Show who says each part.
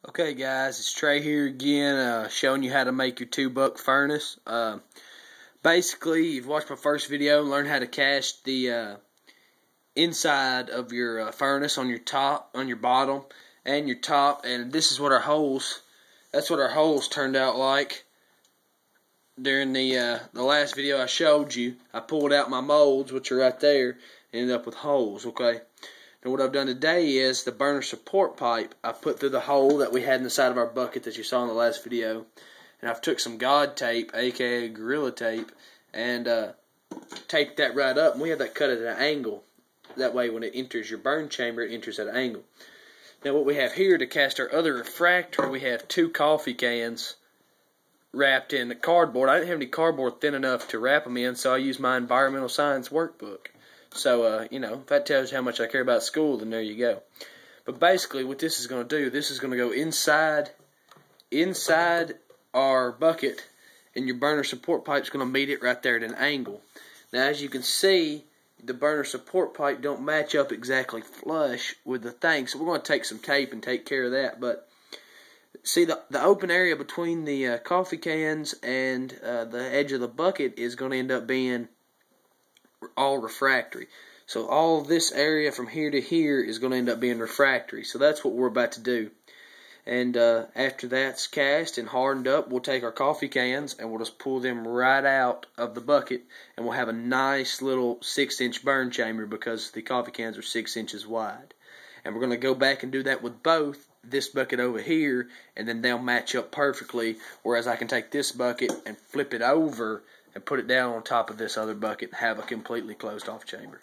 Speaker 1: Okay guys, it's Trey here again, showing you how to make your 2-buck furnace. Basically, you've watched my first video, learn how to cast the inside of your furnace on your top, on your bottom, and your top, and this is what our holes, that's what our holes turned out like. During the last video I showed you, I pulled out my molds, which are right there, and ended up with holes, okay? And what I've done today is the burner support pipe I put through the hole that we had in the side of our bucket that you saw in the last video. And I've took some God tape, aka Gorilla Tape, and taped that right up. And we have that cut at an angle. That way when it enters your burn chamber, it enters at an angle. Now what we have here to cast our other refractor, we have 2 coffee cans wrapped in cardboard. I didn't have any cardboard thin enough to wrap them in, so I used my environmental science workbook. So, you know, if that tells you how much I care about school, then there you go. But basically, what this is going to do, this is going to go inside our bucket, and your burner support pipe is going to meet it right there at an angle. Now, as you can see, the burner support pipe don't match up exactly flush with the thing, so we're going to take some tape and take care of that. But see, the open area between the coffee cans and the edge of the bucket is going to end up being all refractory. So all this area from here to here is going to end up being refractory. So that's what we're about to do. And after that's cast and hardened up, we'll take our coffee cans and we'll just pull them right out of the bucket, and we'll have a nice little 6-inch burn chamber because the coffee cans are 6 inches wide. And we're going to go back and do that with both this bucket over here, and then they'll match up perfectly, whereas I can take this bucket and flip it over and put it down on top of this other bucket and have a completely closed off chamber.